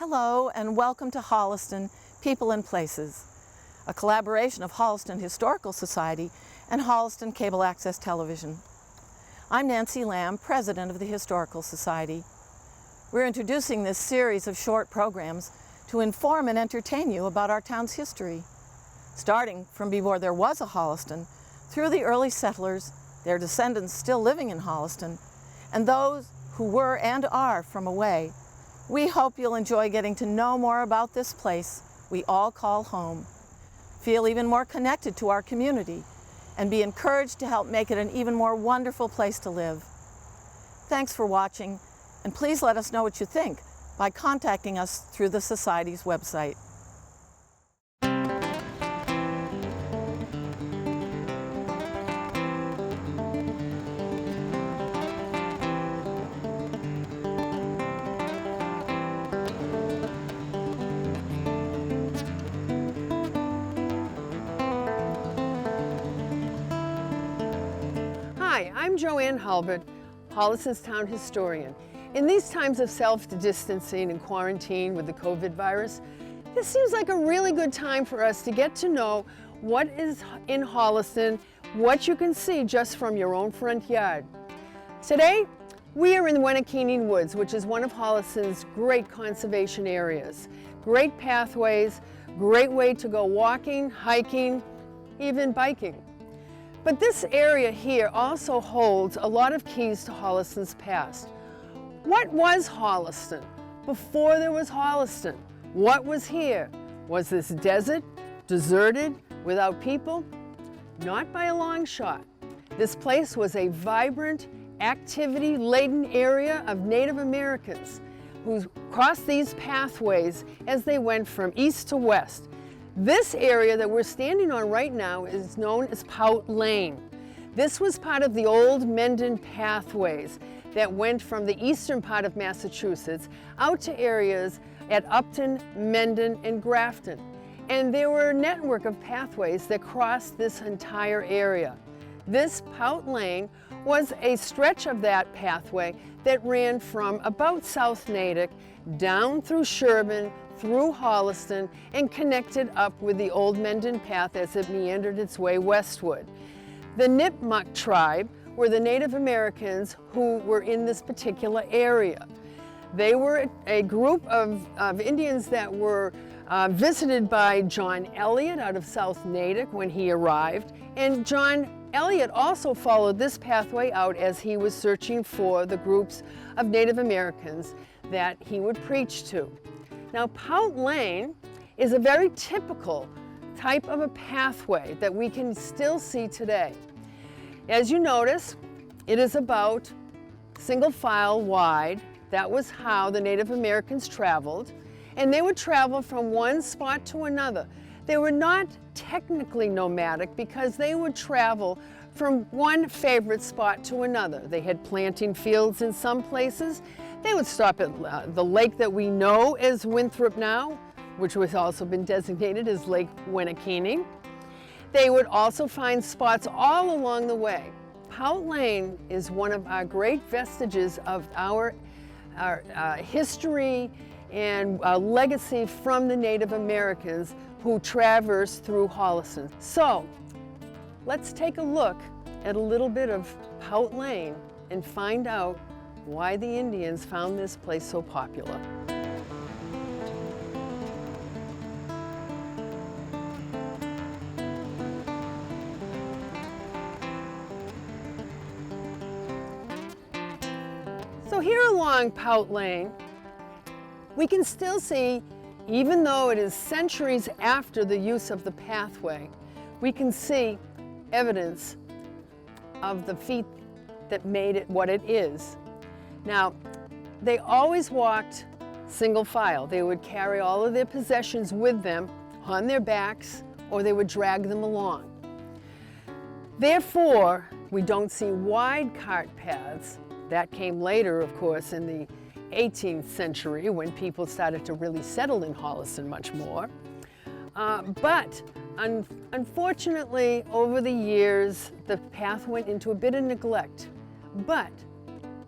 Hello and welcome to Holliston, People and Places, a collaboration of Holliston Historical Society and Holliston Cable Access Television. I'm Nancy Lamb, President of the Historical Society. We're introducing this series of short programs to inform and entertain you about our town's history, starting from before there was a Holliston, through the early settlers, their descendants still living in Holliston, and those who were and are from away. We hope you'll enjoy getting to know more about this place we all call home, feel even more connected to our community, and be encouraged to help make it an even more wonderful place to live. Thanks for watching, and please let us know what you think by contacting us through the Society's website. Hi, I'm Joanne Hulbert, Holliston's town historian. In these times of self-distancing and quarantine with the COVID virus, this seems like a really good time for us to get to know what is in Holliston, what you can see just from your own front yard. Today, we are in Wenakeening Woods, which is one of Holliston's great conservation areas. Great pathways, great way to go walking, hiking, even biking. But this area here also holds a lot of keys to Holliston's past. What was Holliston before there was Holliston? What was here? Was this desert, deserted, without people? Not by a long shot. This place was a vibrant, activity-laden area of Native Americans who crossed these pathways as they went from east to west. This area that we're standing on right now is known as Poud Lane. This was part of the old Mendon pathways that went from the eastern part of Massachusetts out to areas at Upton, Mendon, and Grafton. And there were a network of pathways that crossed this entire area. This Poud Lane was a stretch of that pathway that ran from about South Natick down through Sherburne, through Holliston, and connected up with the old Mendon path as it meandered its way westward. The Nipmuc tribe were the Native Americans who were in this particular area. They were a group of Indians that were visited by John Eliot out of South Natick when he arrived, and John Eliot also followed this pathway out as he was searching for the groups of Native Americans that he would preach to. Now, Poud Lane is a very typical type of a pathway that we can still see today. As you notice, it is about single file wide. That was how the Native Americans traveled, and they would travel from one spot to another. They were not technically nomadic because they would travel from one favorite spot to another. They had planting fields in some places. They would stop at the lake that we know as Winthrop now, which has also been designated as Lake Wenakeening. They would also find spots all along the way. Poud Lane is one of our great vestiges of our history and legacy from the Native Americans who traversed through Holliston. So let's take a look at a little bit of Poud Lane and find out why the Indians found this place so popular. So here along Poud Lane, we can still see, even though it is centuries after the use of the pathway, we can see evidence of the feet that made it what it is. Now, they always walked single file. They would carry all of their possessions with them on their backs, or they would drag them along. Therefore, we don't see wide cart paths. That came later, of course, in the 18th century when people started to really settle in Holliston much more. But unfortunately, over the years, the path went into a bit of neglect. But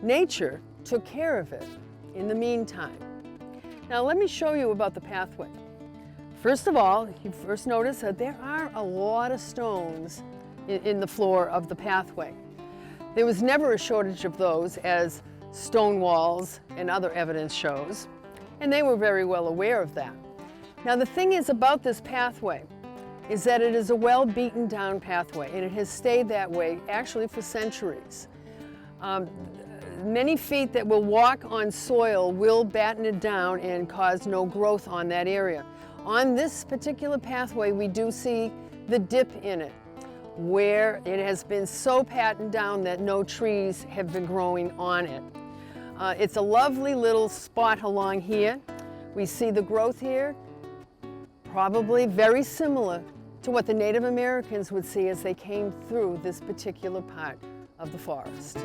nature took care of it in the meantime. Now let me show you about the pathway. First of all, you first notice that there are a lot of stones in the floor of the pathway. There was never a shortage of those, as stone walls and other evidence shows, and they were very well aware of that. Now the thing is about this pathway is that it is a well beaten down pathway, and it has stayed that way actually for centuries. Many feet that will walk on soil will batten it down and cause no growth on that area. On this particular pathway, we do see the dip in it, where it has been so pattened down that no trees have been growing on it. It's a lovely little spot along here. We see the growth here, probably very similar to what the Native Americans would see as they came through this particular part of the forest.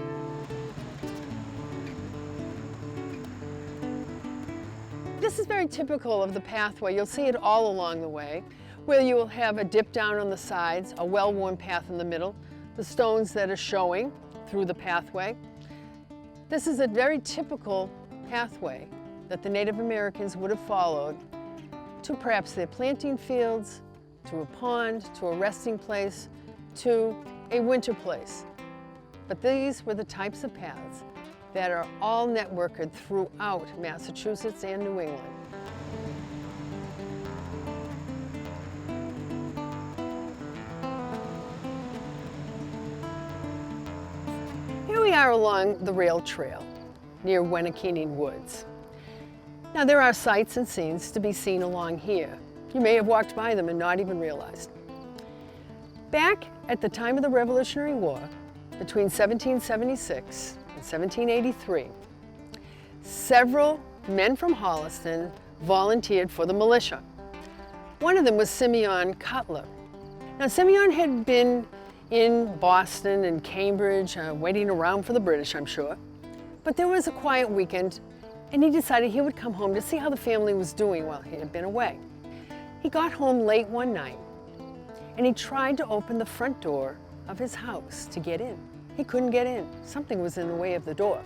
This is very typical of the pathway. You'll see it all along the way, where you will have a dip down on the sides, a well-worn path in the middle, the stones that are showing through the pathway. This is a very typical pathway that the Native Americans would have followed to perhaps their planting fields, to a pond, to a resting place, to a winter place. But these were the types of paths that are all networked throughout Massachusetts and New England. Here we are along the rail trail near Wenakeening Woods. Now there are sights and scenes to be seen along here. You may have walked by them and not even realized. Back at the time of the Revolutionary War, between 1776 and 1783, several men from Holliston volunteered for the militia. One of them was Simeon Cutler. Now Simeon had been in Boston and Cambridge, waiting around for the British, I'm sure. But there was a quiet weekend, and he decided he would come home to see how the family was doing while he had been away. He got home late one night, and he tried to open the front door of his house to get in. He couldn't get in. Something was in the way of the door.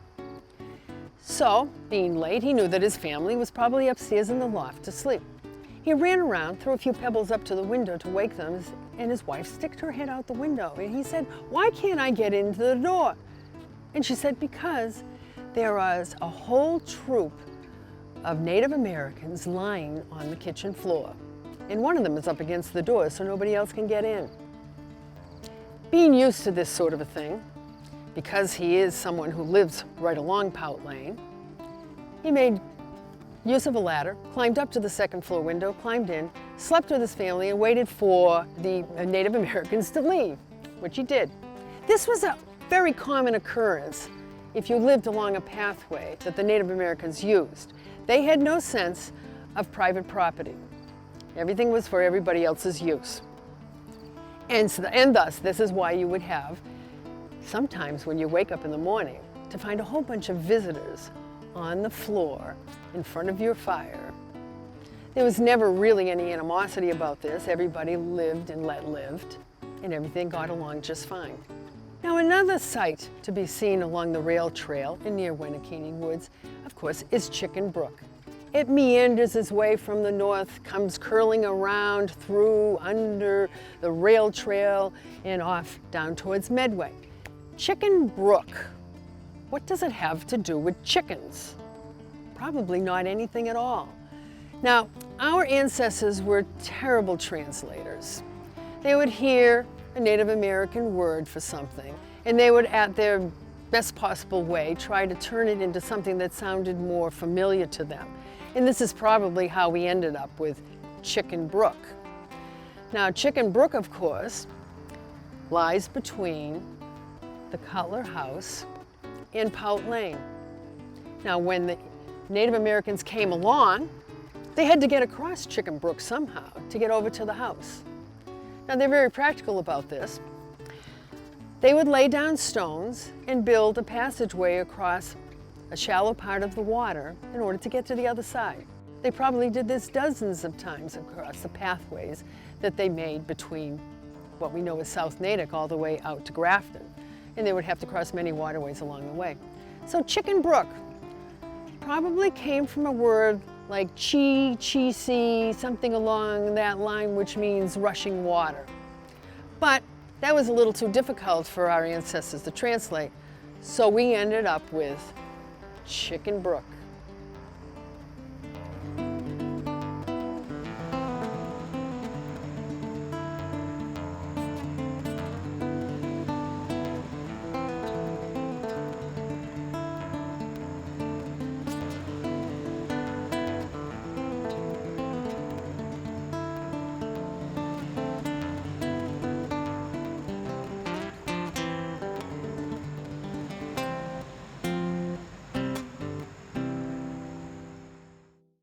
So, being late, he knew that his family was probably upstairs in the loft asleep. He ran around, threw a few pebbles up to the window to wake them, and his wife sticked her head out the window. And he said, "Why can't I get into the door?" And she said, "Because there was a whole troop of Native Americans lying on the kitchen floor. And one of them is up against the door, so nobody else can get in." Being used to this sort of a thing, because he is someone who lives right along Poud Lane, he made use of a ladder, climbed up to the second floor window, climbed in, slept with his family, and waited for the Native Americans to leave, which he did. This was a very common occurrence if you lived along a pathway that the Native Americans used. They had no sense of private property. Everything was for everybody else's use. And thus, this is why you would have, sometimes when you wake up in the morning, to find a whole bunch of visitors on the floor in front of your fire. There was never really any animosity about this. Everybody lived and let lived, and everything got along just fine. Now, another sight to be seen along the rail trail in near Wenakeening Woods, of course, is Chicken Brook. It meanders its way from the north, comes curling around through under the rail trail and off down towards Medway. Chicken Brook, what does it have to do with chickens? Probably not anything at all. Now, our ancestors were terrible translators. They would hear a Native American word for something, and they would, at their best possible way, try to turn it into something that sounded more familiar to them. And this is probably how we ended up with Chicken Brook. Now, Chicken Brook, of course, lies between the Cutler House and Poud Lane. Now, when the Native Americans came along, they had to get across Chicken Brook somehow to get over to the house. Now, they're very practical about this. They would lay down stones and build a passageway across a shallow part of the water in order to get to the other side. They probably did this dozens of times across the pathways that they made between what we know as South Natick all the way out to Grafton. And they would have to cross many waterways along the way. So Chicken Brook probably came from a word like chi, chi-si, something along that line, which means rushing water. But that was a little too difficult for our ancestors to translate, so we ended up with Chicken Brook.